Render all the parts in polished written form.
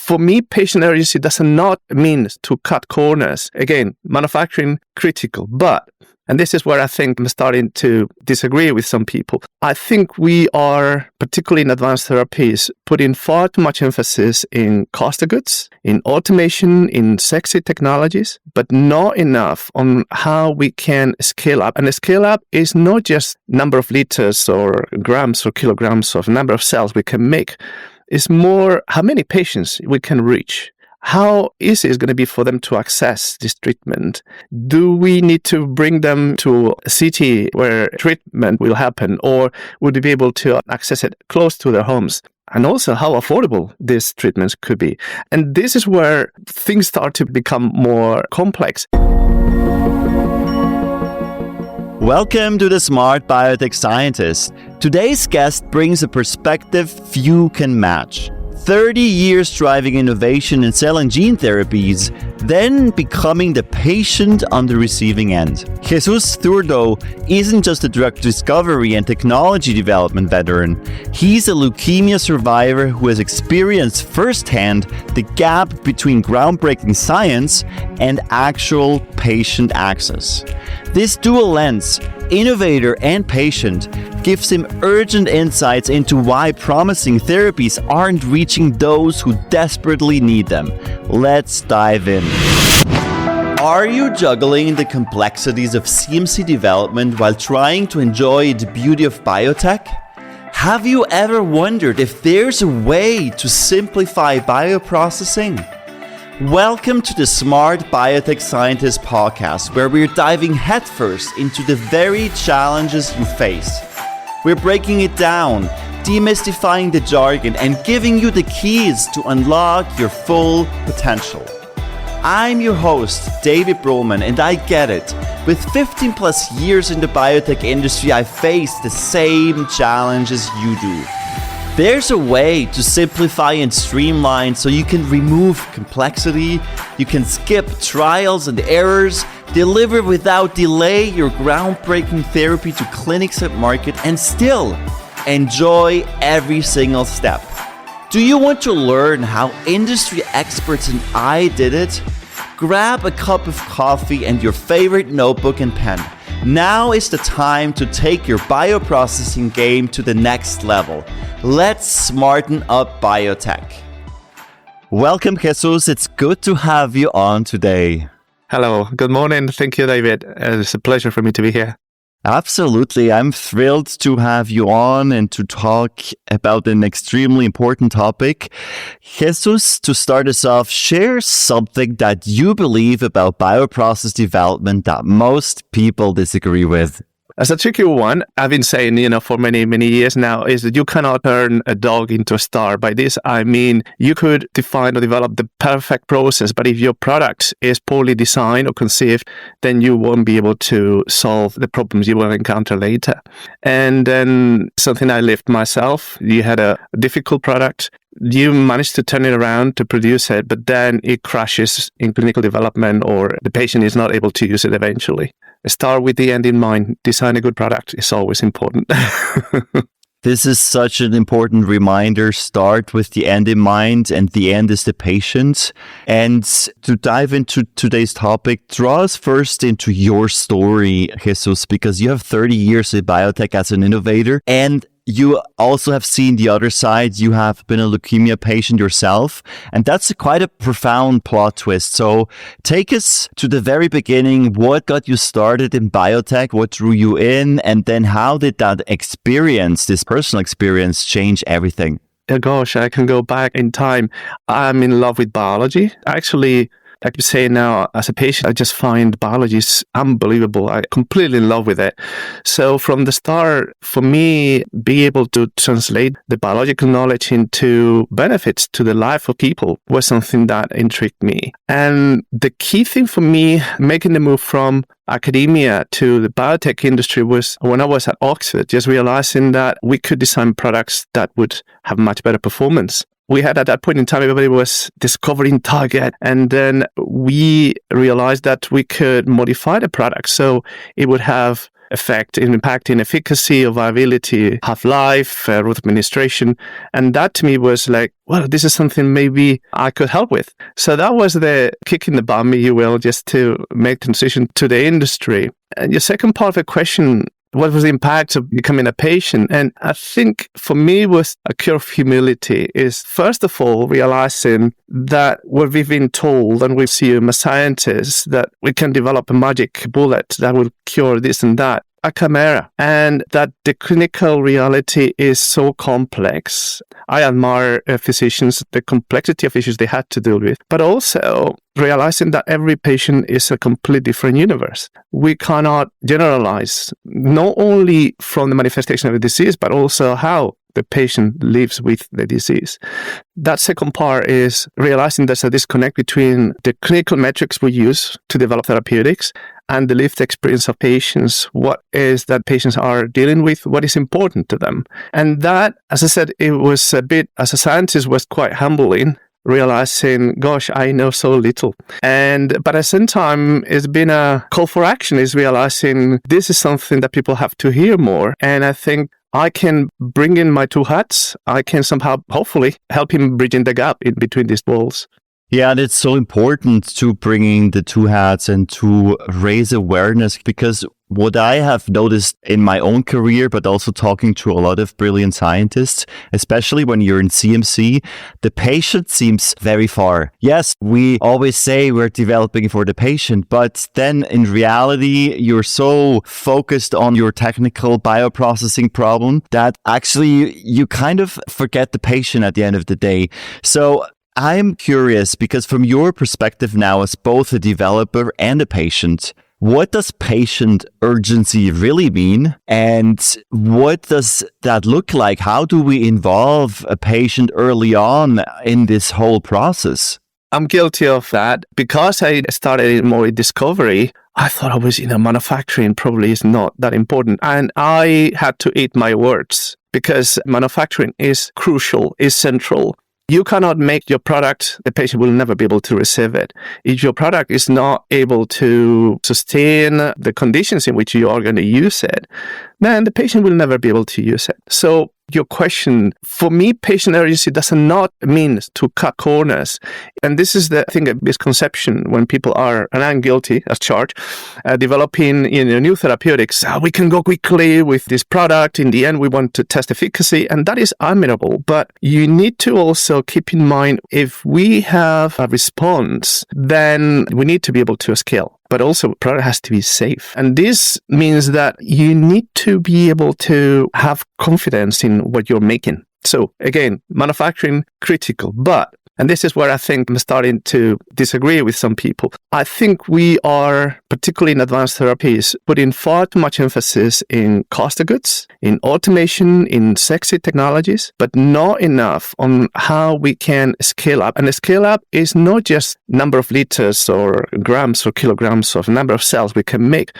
For me, patient urgency does not mean to cut corners. Again, manufacturing critical, but, and this is where I think I'm starting to disagree with some people. I think we are, particularly in advanced therapies, putting far too much emphasis in cost of goods, in automation, in sexy technologies, but not enough on how we can scale up. And the scale up is not just number of liters or grams or kilograms of number of cells we can make. It's more how many patients we can reach. How easy is going to be for them to access this treatment? Do we need to bring them to a city where treatment will happen, or would we be able to access it close to their homes? And also how affordable these treatments could be. And this is where things start to become more complex. Welcome to the Smart Biotech Scientist. Today's guest brings a perspective few can match. 30 years driving innovation in cell and gene therapies, then becoming the patient on the receiving end. Jesús Zurdo isn't just a drug discovery and technology development veteran. He's a leukemia survivor who has experienced firsthand the gap between groundbreaking science and actual patient access. This dual lens, innovator and patient, gives him urgent insights into why promising therapies aren't reaching those who desperately need them. Let's dive in. Are you juggling the complexities of CMC development while trying to enjoy the beauty of biotech? Have you ever wondered if there's a way to simplify bioprocessing? Welcome to the Smart Biotech Scientist podcast, where we're diving headfirst into the very challenges you face. We're breaking it down, demystifying the jargon, and giving you the keys to unlock your full potential. I'm your host, David Brühlmann, and I get it. With 15 plus years in the biotech industry, I face the same challenges you do. There's a way to simplify and streamline so you can remove complexity, you can skip trials and errors, deliver without delay your groundbreaking therapy to clinics and market, and still enjoy every single step. Do you want to learn how industry experts and I did it? Grab a cup of coffee and your favorite notebook and pen. Now is the time to take your bioprocessing game to the next level. Let's smarten up biotech. Welcome, Jesús. It's good to have you on today. Hello. Good morning. Thank you, David. It's a pleasure for me to be here. Absolutely. I'm thrilled to have you on and to talk about an extremely important topic. Jesús, to start us off, share something that you believe about bioprocess development that most people disagree with. As a tricky one, I've been saying, for many, many years now, is that you cannot turn a dog into a star. By this, I mean, you could define or develop the perfect process, but if your product is poorly designed or conceived, then you won't be able to solve the problems you will encounter later. And then something I lived myself, you had a difficult product, you managed to turn it around to produce it, but then it crashes in clinical development or the patient is not able to use it eventually. Start with the end in mind. Design a good product is always important. This is such an important reminder. Start with the end in mind, and the end is the patient. And to dive into today's topic, draw us first into your story, Jesús, because you have 30 years in biotech as an innovator, and you also have seen the other side. You have been a leukemia patient yourself, and that's quite a profound plot twist. So take us to the very beginning. What got you started in biotech? What drew you in? And then how did that experience, this personal experience, change everything? Oh, gosh, I can go back in time. I'm in love with biology. Actually, I could say now, as a patient, I just find biology is unbelievable. I'm completely in love with it. So from the start, for me, be able to translate the biological knowledge into benefits to the life of people was something that intrigued me. And the key thing for me, making the move from academia to the biotech industry, was when I was at Oxford, just realizing that we could design products that would have much better performance. We had at that point in time, everybody was discovering target, and then we realized that we could modify the product so it would have effect in impacting efficacy or viability, half-life, route of administration. And that to me was like, well, this is something maybe I could help with. So that was the kick in the bum, if you will, just to make transition to the industry. And your second part of the question, what was the impact of becoming a patient? And I think for me it was a cure of humility, is first of all realizing that what we've been told, and we assume as scientists, that we can develop a magic bullet that will cure this and that, a chimera, and that the clinical reality is so complex. I admire physicians, the complexity of issues they had to deal with, but also realizing that every patient is a completely different universe. We cannot generalize, not only from the manifestation of the disease, but also how the patient lives with the disease. That second part is realizing there's a disconnect between the clinical metrics we use to develop therapeutics and the lived experience of patients. What is that patients are dealing with? What is important to them? And that, as I said, it was a bit, as a scientist, was quite humbling, realizing, gosh, I know so little. But at the same time, it's been a call for action, is realizing this is something that people have to hear more. And I think I can bring in my two hats. I can somehow, hopefully, help him bridging the gap in between these walls. Yeah, and it's so important to bringing the two hats and to raise awareness, because what I have noticed in my own career, but also talking to a lot of brilliant scientists, especially when you're in CMC, the patient seems very far. Yes, we always say we're developing for the patient, but then in reality, you're so focused on your technical bioprocessing problem that actually you kind of forget the patient at the end of the day. So I'm curious, because from your perspective now as both a developer and a patient, what does patient urgency really mean? And what does that look like? How do we involve a patient early on in this whole process? I'm guilty of that. Because I started more in discovery, I thought I was, manufacturing probably is not that important. And I had to eat my words, because manufacturing is crucial, is central. You cannot make your product, the patient will never be able to receive it. If your product is not able to sustain the conditions in which you are going to use it, then the patient will never be able to use it. So your question, for me, patient urgency does not mean to cut corners. And this is the thing, a misconception when people are, and I'm guilty as charged, developing new therapeutics. We can go quickly with this product. In the end, we want to test efficacy, and that is admirable. But you need to also keep in mind, if we have a response, then we need to be able to scale. But also, the product has to be safe. And this means that you need to be able to have confidence in what you're making. So again, manufacturing, critical. But, and this is where I think I'm starting to disagree with some people, I think we are, particularly in advanced therapies, putting far too much emphasis in cost of goods, in automation, in sexy technologies, but not enough on how we can scale up. And the scale up is not just number of liters or grams or kilograms of number of cells we can make.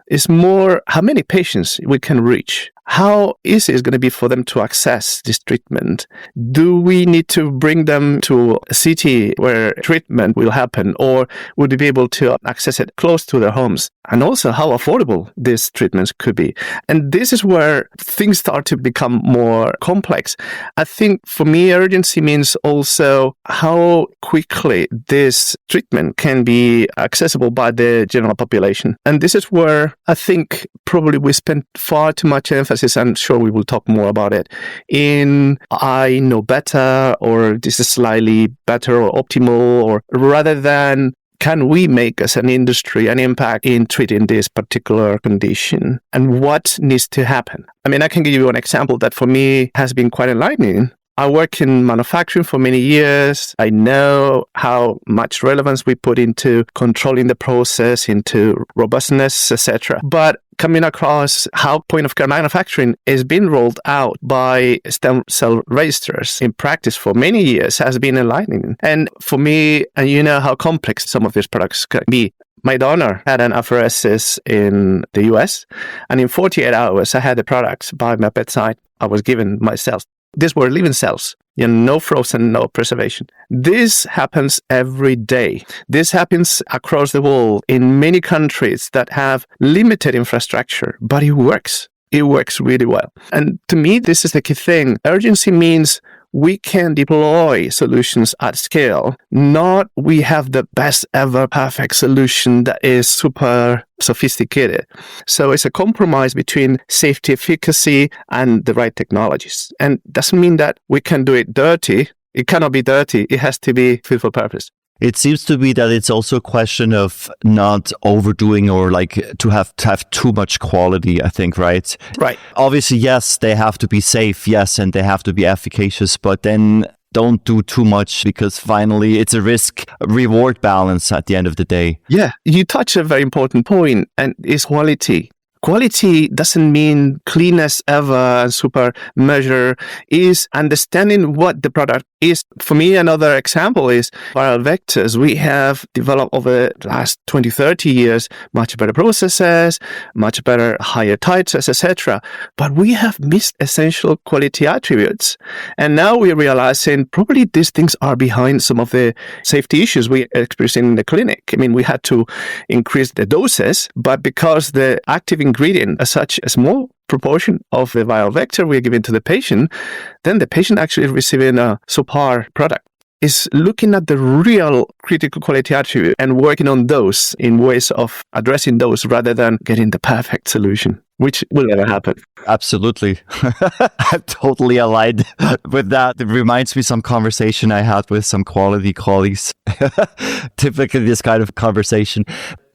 It's more how many patients we can reach. How easy is going to be for them to access this treatment? Do we need to bring them to a city where treatment will happen, or would we be able to access it close to their homes? And also how affordable these treatments could be. And this is where things start to become more complex. I think for me, urgency means also how quickly this treatment can be accessible by the general population. And this is where I think probably we spend far too much emphasis, I'm sure we will talk more about it, in I know better, or this is slightly better or optimal, or rather than can we make as an industry an impact in treating this particular condition, and what needs to happen? I mean, I can give you an example that for me has been quite enlightening. I work in manufacturing for many years. I know how much relevance we put into controlling the process, into robustness, etc. But coming across how point-of-care manufacturing is being rolled out by stem cell registers in practice for many years has been enlightening. And for me, and you know how complex some of these products can be. My donor had an apheresis in the US, and in 48 hours, I had the products by my bedside. I was given my cells. These were living cells. No frozen, no preservation. This happens every day. This happens across the world in many countries that have limited infrastructure, but it works. It works really well. And to me, this is the key thing. Urgency means we can deploy solutions at scale, not we have the best ever perfect solution that is super sophisticated. So it's a compromise between safety, efficacy, and the right technologies. And doesn't mean that we can do it dirty. It cannot be dirty. It has to be fit for purpose. It seems to be that it's also a question of not overdoing or to have too much quality, I think, right? Right. Obviously, yes, they have to be safe, yes, and they have to be efficacious, but then don't do too much because finally it's a risk-reward balance at the end of the day. Yeah, you touch a very important point, and it's quality. Quality doesn't mean cleanest ever and super measure. Is understanding what the product is. For me, another example is viral vectors. We have developed over the last 20, 30 years much better processes, much better higher titers, etc. But we have missed essential quality attributes. And now we're realizing probably these things are behind some of the safety issues we are experiencing in the clinic. I mean, we had to increase the doses, but because the active ingredient as such a small proportion of the viral vector we're giving to the patient, then the patient actually is receiving a subpar product. Is looking at the real critical quality attribute and working on those in ways of addressing those rather than getting the perfect solution, which will never happen. Absolutely. I'm totally aligned with that. It reminds me some conversation I had with some quality colleagues. Typically this kind of conversation.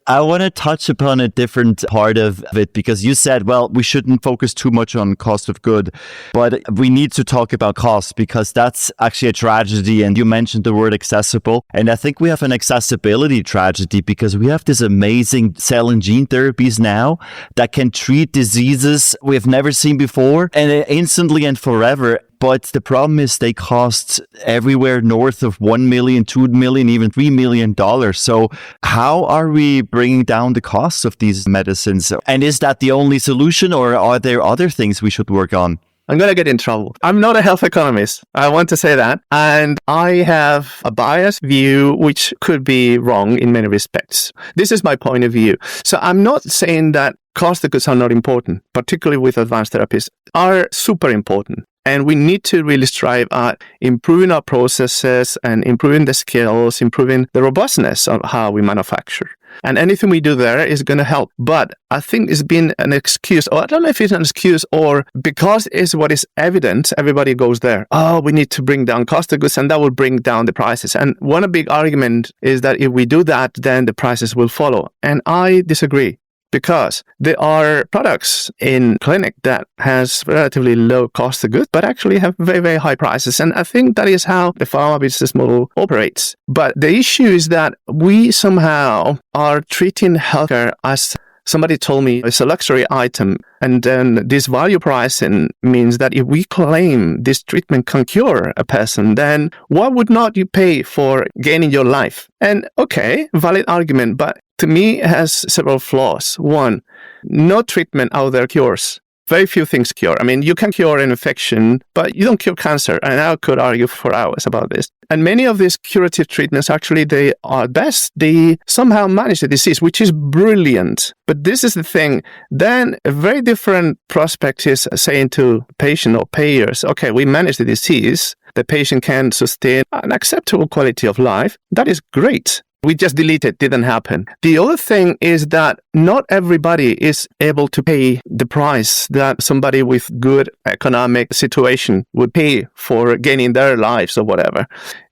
I want to touch upon a different part of it because you said, well, we shouldn't focus too much on cost of good, but we need to talk about cost because that's actually a tragedy. And you mentioned the word accessible. And I think we have an accessibility tragedy because we have this amazing cell and gene therapies now that can treat diseases we have never seen before and instantly and forever. But the problem is they cost everywhere north of $1 million, $2 million, even $3 million. So how are we bringing down the costs of these medicines? And is that the only solution or are there other things we should work on? I'm going to get in trouble. I'm not a health economist. I want to say that. And I have a biased view, which could be wrong in many respects. This is my point of view. So I'm not saying that cost of goods are not important, particularly with advanced therapies, are super important. And we need to really strive at improving our processes and improving the skills, improving the robustness of how we manufacture. And anything we do there is going to help. But I think it's been an excuse, or I don't know if it's an excuse, or because it's what is evident, everybody goes there. Oh, we need to bring down cost of goods, and that will bring down the prices. And one big argument is that if we do that, then the prices will follow. And I disagree. Because there are products in clinic that has relatively low cost of goods, but actually have very, very high prices. And I think that is how the pharma business model operates. But the issue is that we somehow are treating healthcare as somebody told me it's a luxury item. And then this value pricing means that if we claim this treatment can cure a person, then what would not you pay for gaining your life? And okay, valid argument, but to me, it has several flaws. One, no treatment out there cures. Very few things cure. I mean, you can cure an infection, but you don't cure cancer. And I could argue for hours about this. And many of these curative treatments, actually, they are best. They somehow manage the disease, which is brilliant. But this is the thing. Then a very different prospect is saying to patient or payers, okay, we manage the disease. The patient can sustain an acceptable quality of life. That is great. We just deleted, didn't happen. The other thing is that not everybody is able to pay the price that somebody with good economic situation would pay for gaining their lives or whatever.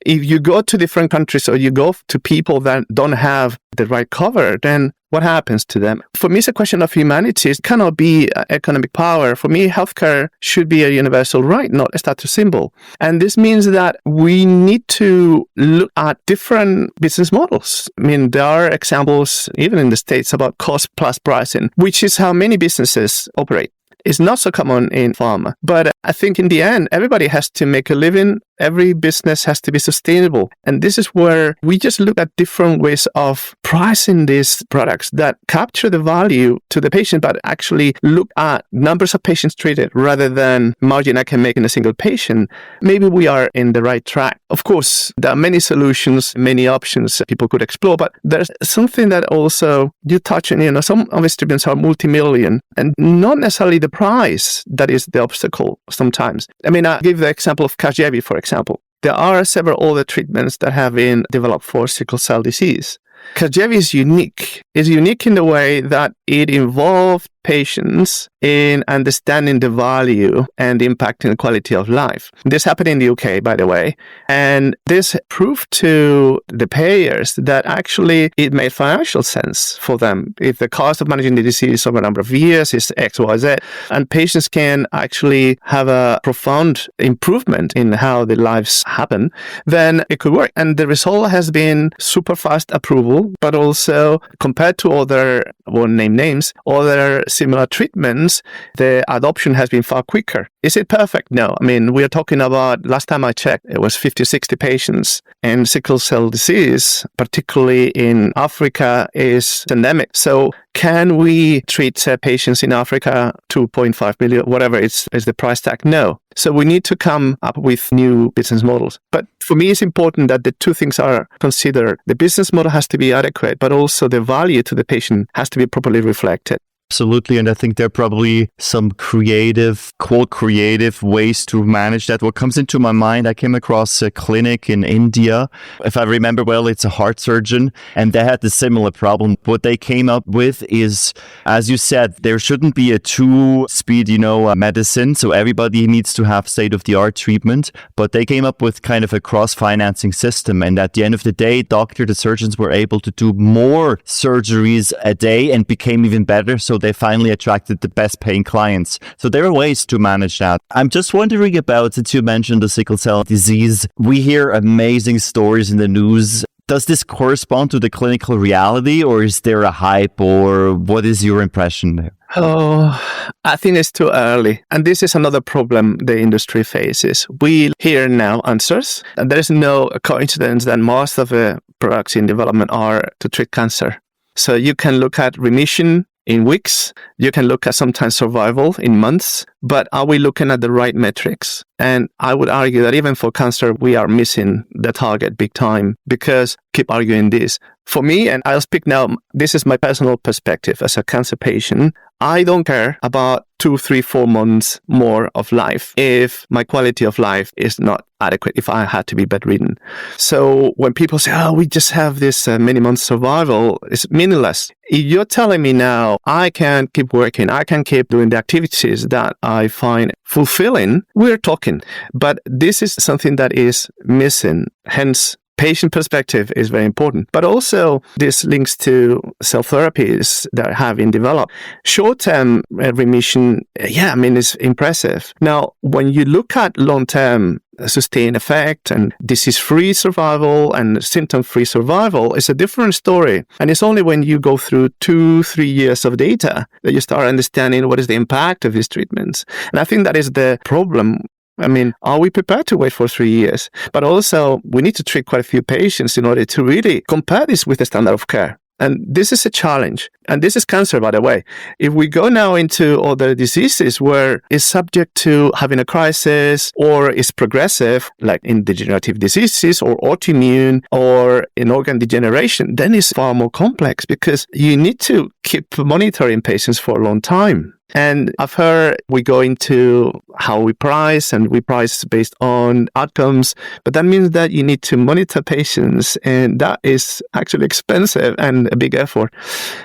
If you go to different countries or you go to people that don't have the right cover, then what happens to them? For me, it's a question of humanity. It cannot be economic power. For me, healthcare should be a universal right, not a status symbol. And this means that we need to look at different business models. I mean, there are examples, even in the States, about cost plus pricing, which is how many businesses operate. It's not so common in pharma. But I think in the end, everybody has to make a living Every business has to be sustainable. And this is where we just look at different ways of pricing these products that capture the value to the patient, but actually look at numbers of patients treated rather than margin I can make in a single patient. Maybe we are in the right track. Of course, there are many solutions, many options that people could explore, but there's something that also you touch on, some of these treatments are multi-million and not necessarily the price that is the obstacle sometimes. I mean, I give the example of Casgevy, for example. There are several other treatments that have been developed for sickle cell disease. Casgevy is unique. It's unique in the way that it involved patients in understanding the value and the impact in the quality of life. This happened in the UK, by the way, and this proved to the payers that actually it made financial sense for them. If the cost of managing the disease over a number of years is X, Y, Z, and patients can actually have a profound improvement in how their lives happen, then it could work. And the result has been super fast approval, but also compared to other, won't name names, other similar treatments, the adoption has been far quicker. Is it perfect? No. I mean, we are talking about, last time I checked, it was 50, 60 patients. And sickle cell disease, particularly in Africa, is endemic. So can we treat patients in Africa, 2.5 million, whatever is the price tag? No. So we need to come up with new business models. But for me, it's important that the two things are considered. The business model has to be adequate, but also the value to the patient has to be properly reflected. Absolutely. And I think there are probably some quote creative ways to manage that. What comes into my mind, I came across a clinic in India. If I remember well, it's a heart surgeon, and they had the similar problem. What they came up with is, as you said, there shouldn't be a two-speed, medicine. So everybody needs to have state-of-the-art treatment. But they came up with kind of a cross-financing system. And at the end of the day, the surgeons were able to do more surgeries a day and became even better. So they finally attracted the best paying clients. So there are ways to manage that. I'm just wondering about, since you mentioned the sickle cell disease, we hear amazing stories in the news. Does this correspond to the clinical reality, or is there a hype, or what is your impression there? Oh, I think it's too early. And this is another problem the industry faces. We hear now answers, and there is no coincidence that most of the products in development are to treat cancer. So you can look at remission in weeks, you can look at sometimes survival in months, but are we looking at the right metrics? And I would argue that even for cancer, we are missing the target big time, because keep arguing this. For me, and I'll speak now, this is my personal perspective as a cancer patient, I don't care about 2, 3, 4 months more of life if my quality of life is not adequate, if I had to be bedridden. So when people say, we just have this many months survival, it's meaningless. If you're telling me now I can keep working, I can keep doing the activities that I find fulfilling, we're talking. But this is something that is missing. Hence, patient perspective is very important. But also, this links to cell therapies that have been developed. Short-term remission, is impressive. Now, when you look at long-term sustained effect and disease-free survival and symptom-free survival, it's a different story. And it's only when you go through 2-3 years of data that you start understanding what is the impact of these treatments. And I think that is the problem. I mean, are we prepared to wait for 3 years? But also, we need to treat quite a few patients in order to really compare this with the standard of care. And this is a challenge. And this is cancer, by the way. If we go now into other diseases where it's subject to having a crisis or is progressive, like in degenerative diseases or autoimmune or in organ degeneration, then it's far more complex because you need to keep monitoring patients for a long time. And I've heard we go into how we price, and we price based on outcomes, but that means that you need to monitor patients, and that is actually expensive and a big effort.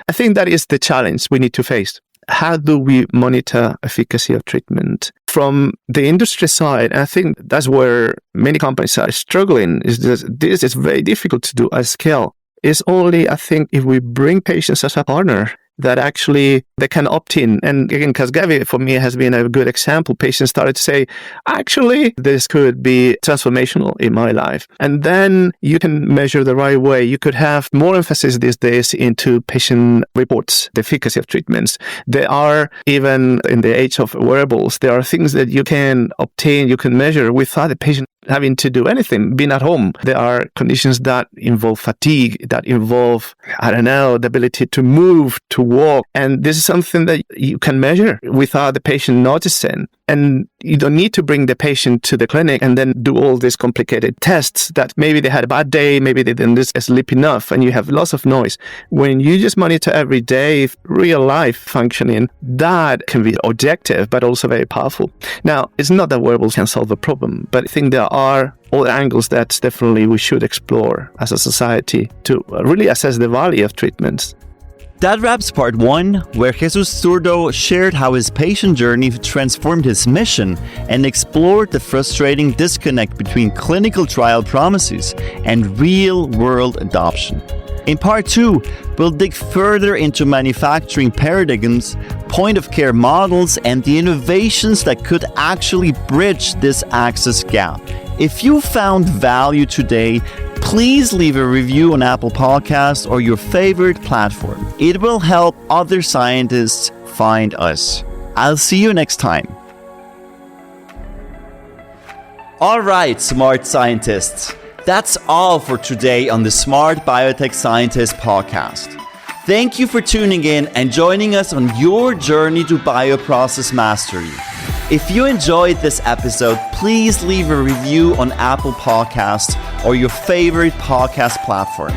I think that is the challenge we need to face. How do we monitor efficacy of treatment? From the industry side, I think that's where many companies are struggling, is that this is very difficult to do at scale. It's only, I think, if we bring patients as a partner, that actually they can opt in. And again, Casgevy for me has been a good example. Patients started to say, actually, this could be transformational in my life. And then you can measure the right way. You could have more emphasis these days into patient reports, the efficacy of treatments. There are, even in the age of wearables, there are things that you can obtain, you can measure without the patient having to do anything, being at home. There are conditions that involve fatigue, that involve, the ability to move, to walk. And this is something that you can measure without the patient noticing. And you don't need to bring the patient to the clinic and then do all these complicated tests that maybe they had a bad day, maybe they didn't sleep enough, and you have lots of noise. When you just monitor every day real life functioning, that can be objective, but also very powerful. Now, it's not that wearables can solve the problem, but I think there are other angles that definitely we should explore as a society to really assess the value of treatments. That wraps part 1, where Jesús Zurdo shared how his patient journey transformed his mission and explored the frustrating disconnect between clinical trial promises and real-world adoption. In part 2, we'll dig further into manufacturing paradigms, point-of-care models, and the innovations that could actually bridge this access gap. If you found value today, please leave a review on Apple Podcasts or your favorite platform. It will help other scientists find us. I'll see you next time. All right, smart scientists. That's all for today on the Smart Biotech Scientist podcast. Thank you for tuning in and joining us on your journey to bioprocess mastery. If you enjoyed this episode, please leave a review on Apple Podcasts or your favorite podcast platform.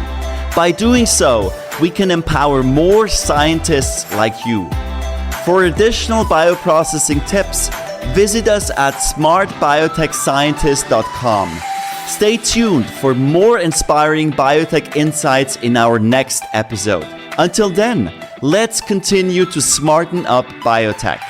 By doing so, we can empower more scientists like you. For additional bioprocessing tips, visit us at smartbiotechscientist.com. Stay tuned for more inspiring biotech insights in our next episode. Until then, let's continue to smarten up biotech.